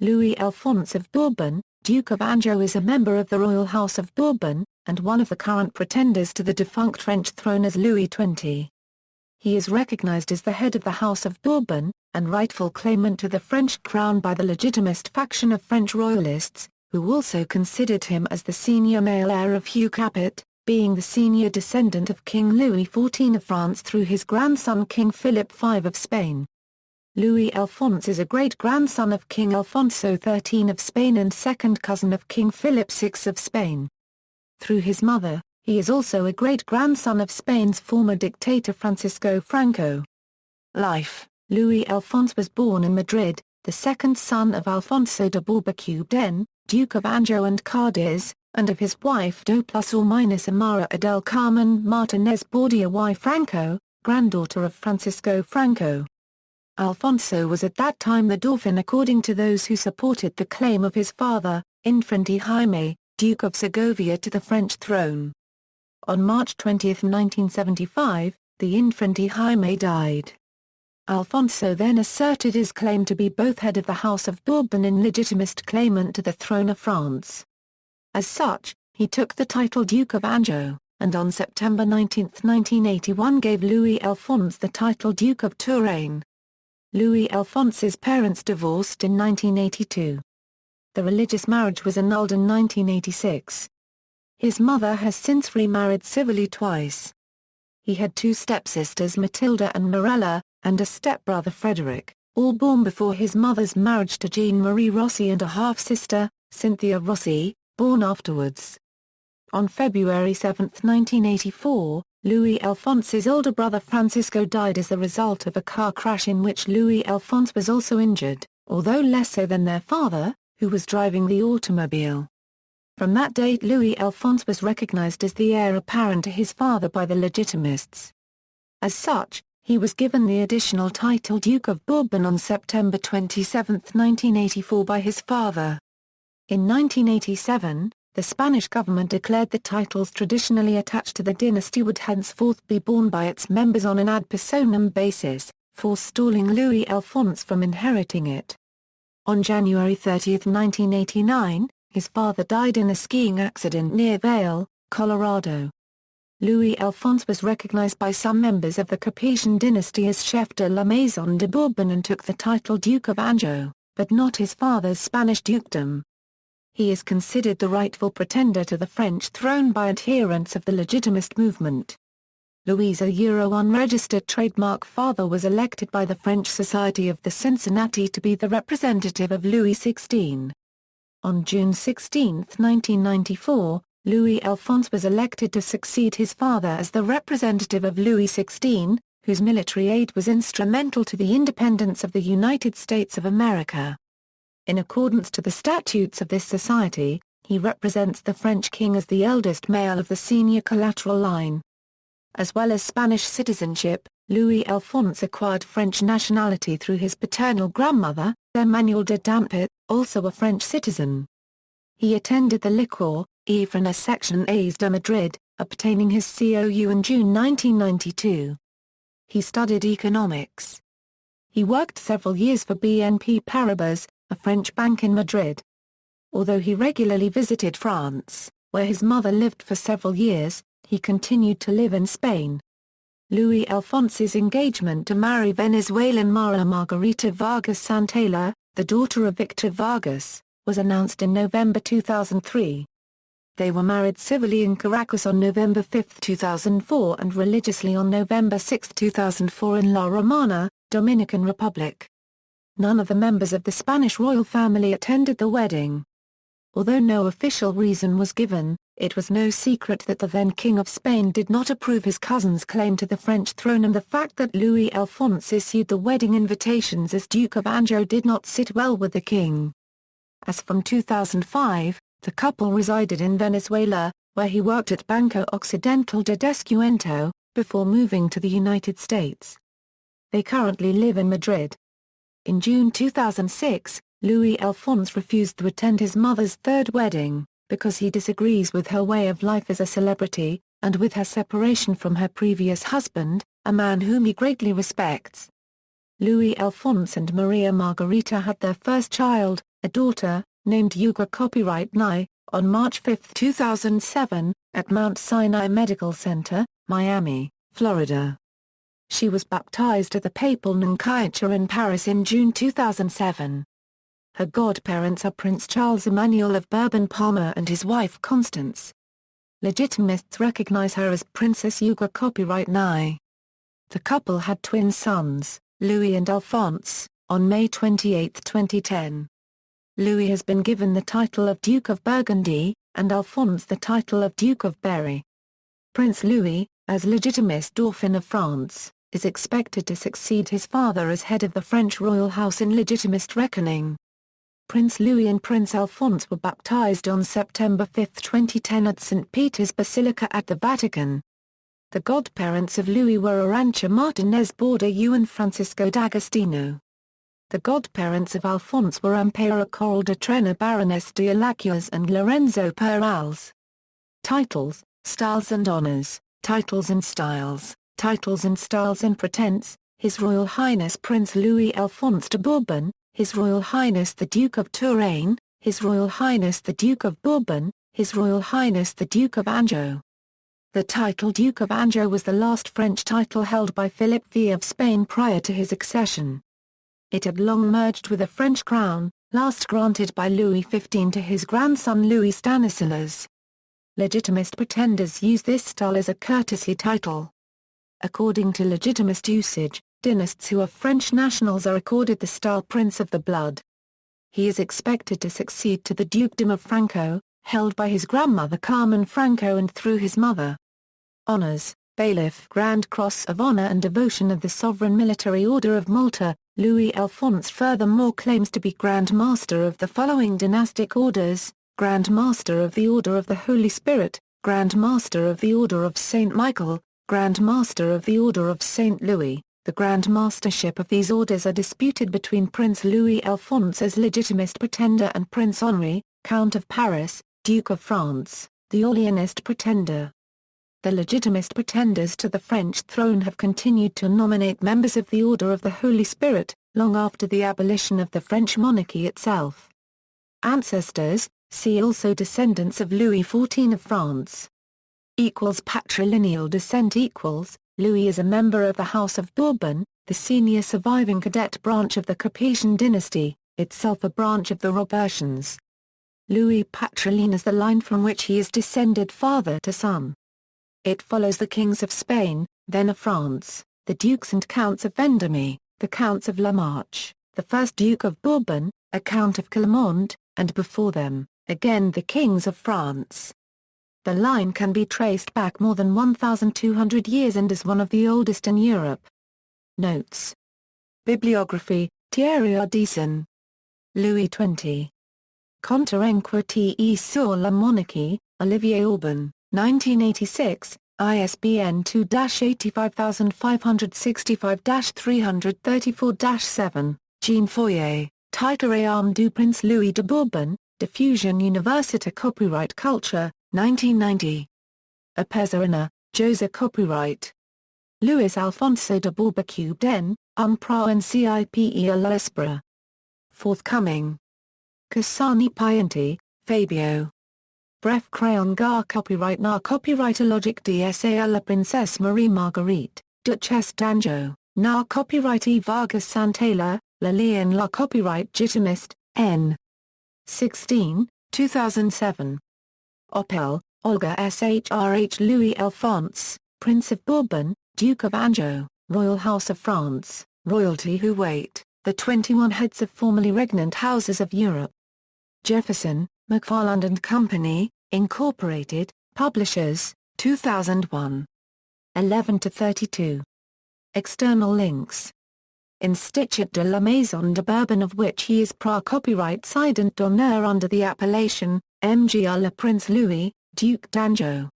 Louis Alphonse of Bourbon, Duke of Anjou, is a member of the Royal House of Bourbon, and one of the current pretenders to the defunct French throne as Louis XX. He is recognized as the head of the House of Bourbon, and rightful claimant to the French crown by the Legitimist faction of French royalists, who also considered him as the senior male heir of Hugh Capet, being the senior descendant of King Louis XIV of France through his grandson King Philip V of Spain. Louis Alphonse is a great-grandson of King Alphonse XIII of Spain and second cousin of King Philip VI of Spain. Through his mother, he is also a great-grandson of Spain's former dictator Francisco Franco. Life: Louis Alphonse was born in Madrid, the second son of Alfonso de Bourbon, Duke of Anjou and Cadiz, and of his wife Amara Adel Carmen Martinez Bordia y Franco, granddaughter of Francisco Franco. Alfonso was at that time the Dauphin according to those who supported the claim of his father, Infante Jaime, Duke of Segovia, to the French throne. On March 20, 1975, the Infante Jaime died. Alfonso then asserted his claim to be both head of the House of Bourbon and Legitimist claimant to the throne of France. As such, he took the title Duke of Anjou, and on September 19, 1981 gave Louis Alphonse the title Duke of Touraine. Louis Alphonse's parents divorced in 1982. The religious marriage was annulled in 1986. His mother has since remarried civilly twice. He had two stepsisters, Matilda and Mirella, and a stepbrother, Frederick, all born before his mother's marriage to Jean-Marie Rossi, and a half-sister, Cynthia Rossi, born afterwards. On February 7, 1984, Louis Alphonse's older brother Francisco died as the result of a car crash in which Louis Alphonse was also injured, although less so than their father, who was driving the automobile. From that date Louis Alphonse was recognized as the heir apparent to his father by the Legitimists. As such, he was given the additional title Duke of Bourbon on September 27, 1984 by his father. In 1987, the Spanish government declared the titles traditionally attached to the dynasty would henceforth be borne by its members on an ad personam basis, forestalling Louis Alphonse from inheriting it. On January 30, 1989, his father died in a skiing accident near Vail, Colorado. Louis Alphonse was recognized by some members of the Capetian dynasty as chef de la Maison de Bourbon and took the title Duke of Anjou, but not his father's Spanish dukedom. He is considered the rightful pretender to the French throne by adherents of the Legitimist movement. Louis' unregistered trademark father was elected by the French Society of the Cincinnati to be the representative of Louis XVI. On June 16, 1994, Louis Alphonse was elected to succeed his father as the representative of Louis XVI, whose military aid was instrumental to the independence of the United States of America. In accordance to the statutes of this society, he represents the French king as the eldest male of the senior collateral line. As well as Spanish citizenship, Louis Alphonse acquired French nationality through his paternal grandmother, Emmanuelle de Dampert, also a French citizen. He attended the Licor, Ifrana Section A's de Madrid, obtaining his COU in June 1992. He studied economics. He worked several years for BNP Paribas, a French bank in Madrid. Although he regularly visited France, where his mother lived for several years, he continued to live in Spain. Louis Alphonse's engagement to marry Venezuelan Mara Margarita Vargas Santella, the daughter of Victor Vargas, was announced in November 2003. They were married civilly in Caracas on November 5, 2004 and religiously on November 6, 2004 in La Romana, Dominican Republic. None of the members of the Spanish royal family attended the wedding. Although no official reason was given, it was no secret that the then King of Spain did not approve his cousin's claim to the French throne, and the fact that Louis Alphonse issued the wedding invitations as Duke of Anjou did not sit well with the king. As from 2005, the couple resided in Venezuela, where he worked at Banco Occidental de Descuento, before moving to the United States. They currently live in Madrid. In June 2006, Louis Alphonse refused to attend his mother's third wedding, because he disagrees with her way of life as a celebrity, and with her separation from her previous husband, a man whom he greatly respects. Louis Alphonse and Maria Margarita had their first child, a daughter, named Yuga copyright Nye, on March 5, 2007, at Mount Sinai Medical Center, Miami, Florida. She was baptized at the Papal Nunciature in Paris in June 2007. Her godparents are Prince Charles Emmanuel of Bourbon-Parma and his wife Constance. Legitimists recognize her as Princess Yuga copyright Nye. The couple had twin sons, Louis and Alphonse, on May 28, 2010. Louis has been given the title of Duke of Burgundy, and Alphonse the title of Duke of Berry. Prince Louis, as Legitimist Dauphin of France, is expected to succeed his father as head of the French royal house in Legitimist reckoning. Prince Louis and Prince Alphonse were baptized on September 5, 2010 at St. Peter's Basilica at the Vatican. The godparents of Louis were Arantxa Martinez Borda and Francisco D'Agostino. The godparents of Alphonse were Ampera Coral de Trena Baroness de Alacuas and Lorenzo Perales. Titles, styles and honors, titles and styles, titles and styles and pretense, His Royal Highness Prince Louis Alphonse de Bourbon, His Royal Highness the Duke of Touraine, His Royal Highness the Duke of Bourbon, His Royal Highness the Duke of Anjou. The title Duke of Anjou was the last French title held by Philip V of Spain prior to his accession. It had long merged with the French crown, last granted by Louis XV to his grandson Louis Stanislas. Legitimist pretenders use this style as a courtesy title. According to Legitimist usage, dynasts who are French nationals are accorded the style Prince of the Blood. He is expected to succeed to the Dukedom of Franco, held by his grandmother Carmen Franco and through his mother. Honours, Bailiff Grand Cross of Honour and Devotion of the Sovereign Military Order of Malta. Louis Alphonse furthermore claims to be Grand Master of the following dynastic orders: Grand Master of the Order of the Holy Spirit, Grand Master of the Order of St. Michael, Grand Master of the Order of St. Louis. The Grand Mastership of these orders are disputed between Prince Louis Alphonse as Legitimist pretender and Prince Henri, Count of Paris, Duke of France, the Orleanist pretender. The Legitimist pretenders to the French throne have continued to nominate members of the Order of the Holy Spirit, long after the abolition of the French monarchy itself. Ancestors, see also Descendants of Louis XIV of France. Patrilineal descent Louis is a member of the House of Bourbon, the senior surviving cadet branch of the Capetian dynasty, itself a branch of the Robertians. Louis patrilineal is the line from which he is descended father to son. It follows the kings of Spain, then of France, the dukes and counts of Vendôme, the counts of La Marche, the first Duke of Bourbon, a Count of Clermont, and before them, again the kings of France. The line can be traced back more than 1,200 years and is one of the oldest in Europe. Notes. Bibliography, Thierry Ardisson. Louis XX. Contre-enquête sur la monarchie, Olivier Aubin, 1986, ISBN 2-85565-334-7, Jean Foyer, Titre et armes du Prince Louis de Bourbon, Diffusion Université Copyright Culture, 1990. Apezarina, Joseph Copyright. Louis Alfonso de Bourbon Umpra and Cipe a l'Esprit. Forthcoming. Cassani Pianti, Fabio. Bref Crayon Gar Copyright Na Copyrightologique d'Essai à la Princesse Marie-Marguerite, Duchesse d'Anjou, Na Copyright E. Vargas Santella, Lillian La Copyright Legitimist, N. 16, 2007. Opel, Olga Shrh Louis Alphonse, Prince of Bourbon, Duke of Anjou, Royal House of France, Royalty Who Wait, the 21 Heads of Formerly Regnant Houses of Europe. Jefferson, McFarland and Company, Incorporated, Publishers, 2001. 11-32. External links. Institut de la Maison de Bourbon, of which he is copyright Sident d'honneur under the appellation, MGR Le Prince Louis, Duc d'Anjou.